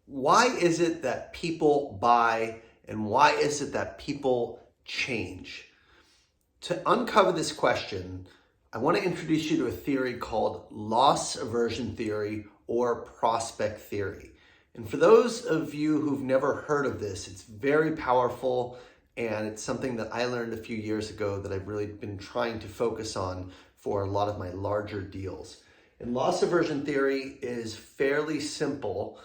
why is it that people buy and why is it that people change? To uncover this question, I want to introduce you to a theory called loss aversion theory or prospect theory. And for those of you who've never heard of this, it's very powerful and it's something that I learned a few years ago that I've really been trying to focus on for a lot of my larger deals. And loss aversion theory is fairly simple,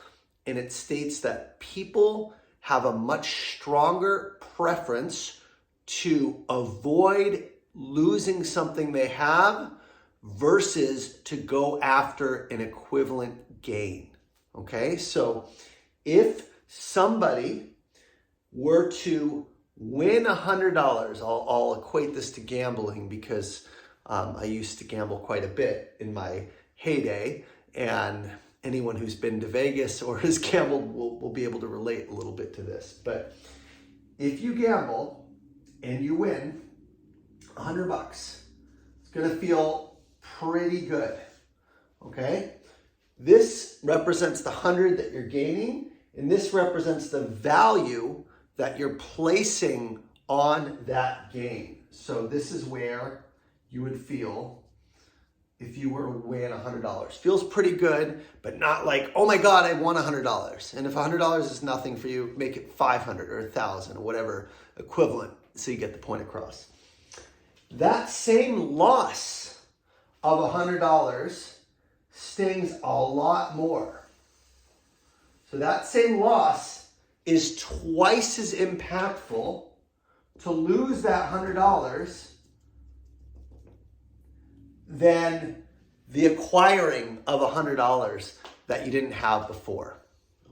and it states that people have a much stronger preference to avoid losing something they have versus to go after an equivalent gain. Okay, so if somebody were to win $100, I'll equate this to gambling because I used to gamble quite a bit in my heyday, and anyone who's been to Vegas or has gambled will be able to relate a little bit to this. But if you gamble and you win $100, it's gonna feel pretty good, okay? This represents the 100 that you're gaining, and this represents the value that you're placing on that gain. So this is where you would feel if you were to win $100. Feels pretty good, but not like, oh my God, I won $100. And if $100 is nothing for you, make it 500 or 1,000 or whatever equivalent, so you get the point across. That same loss of $100 stings a lot more. So that same loss is twice as impactful to lose that $100 than the acquiring of $100 that you didn't have before,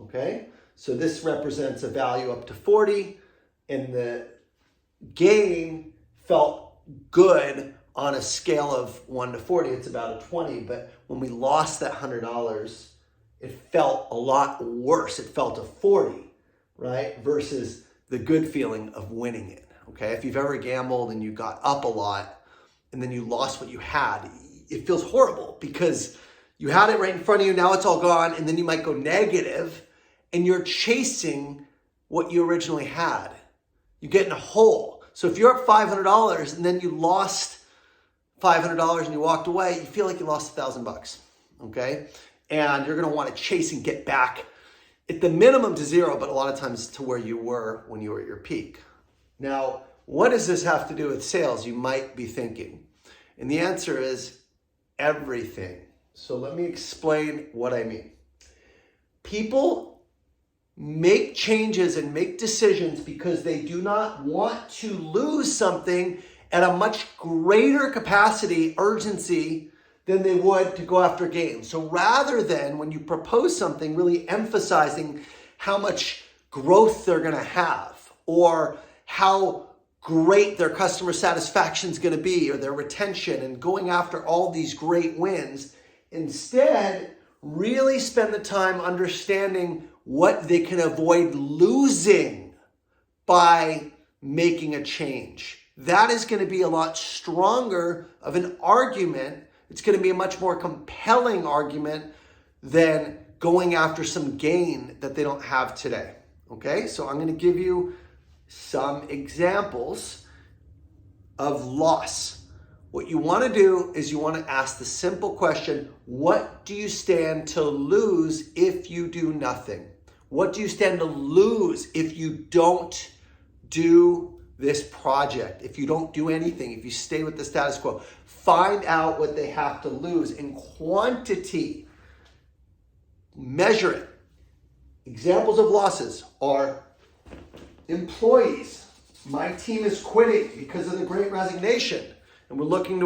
okay? So this represents a value up to 40, and the gain felt good on a scale of 1 to 40, it's about a 20, but when we lost that $100, it felt a lot worse. It felt a 40, right? Versus the good feeling of winning it, okay? If you've ever gambled and you got up a lot and then you lost what you had, it feels horrible because you had it right in front of you, now it's all gone, and then you might go negative and you're chasing what you originally had. You get in a hole. So if you're up $500 and then you lost $500 and you walked away, you feel like you lost $1,000, okay? And you're gonna wanna chase and get back at the minimum to zero, but a lot of times to where you were when you were at your peak. Now, what does this have to do with sales, you might be thinking? And the answer is everything. So let me explain what I mean. People make changes and make decisions because they do not want to lose something at a much greater capacity, urgency, than they would to go after gains. So rather than when you propose something, really emphasizing how much growth they're gonna have or how great their customer satisfaction is going to be or their retention and going after all these great wins, instead really spend the time understanding what they can avoid losing by making a change. That is going to be a lot stronger of an argument. It's going to be a much more compelling argument than going after some gain that they don't have today. Okay, so I'm going to give you some examples of loss. What you want to do is you want to ask the simple question, what do you stand to lose if you do nothing? What do you stand to lose if you don't do this project? If you don't do anything, if you stay with the status quo, find out what they have to lose in quantity. Measure it. Examples of losses are employees. My team is quitting because of the Great Resignation, and we're looking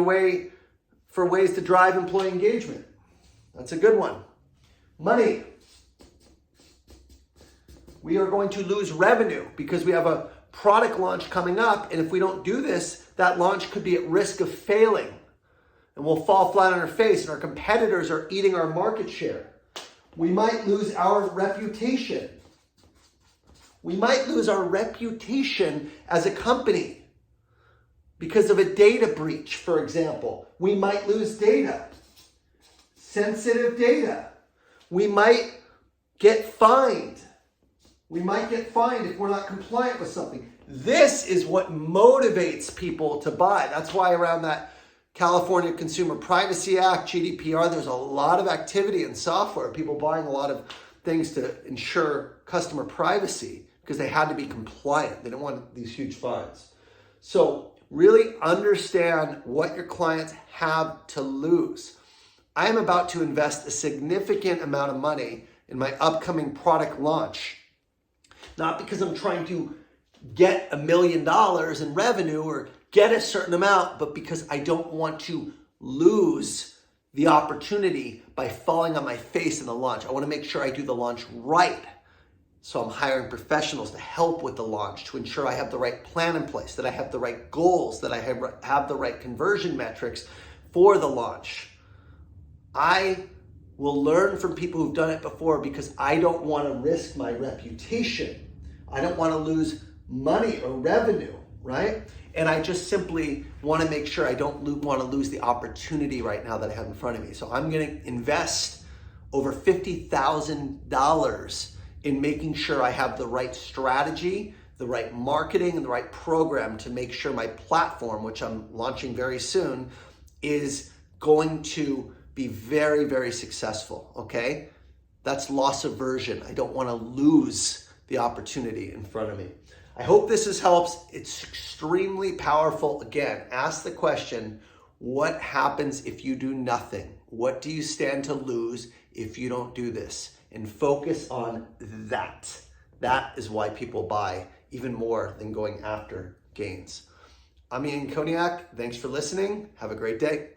for ways to drive employee engagement. That's a good one. Money. We are going to lose revenue because we have a product launch coming up, and if we don't do this, that launch could be at risk of failing, and we'll fall flat on our face, and our competitors are eating our market share. We might lose our reputation. We might lose our reputation as a company because of a data breach, for example. We might lose data, sensitive data. We might get fined. We might get fined if we're not compliant with something. This is what motivates people to buy. That's why around that California Consumer Privacy Act, GDPR, there's a lot of activity in software, people buying a lot of things to ensure customer privacy because they had to be compliant. They didn't want these huge fines. So really understand what your clients have to lose. I am about to invest a significant amount of money in my upcoming product launch, not because I'm trying to get $1 million in revenue or get a certain amount, but because I don't want to lose the opportunity by falling on my face in the launch. I want to make sure I do the launch right. So I'm hiring professionals to help with the launch, to ensure I have the right plan in place, that I have the right goals, that I have the right conversion metrics for the launch. I will learn from people who've done it before because I don't want to risk my reputation. I don't want to lose money or revenue, right? And I just simply want to make sure I don't want to lose the opportunity right now that I have in front of me. So I'm going to invest over $50,000 in making sure I have the right strategy, the right marketing, and the right program to make sure my platform, which I'm launching very soon, is going to be very, very successful, okay? That's loss aversion. I don't want to lose the opportunity in front of me. I hope this helps. It's extremely powerful. Again, ask the question, what happens if you do nothing? What do you stand to lose if you don't do this? And focus on that. That is why people buy even more than going after gains. I'm Ian Koniak. Thanks for listening. Have a great day.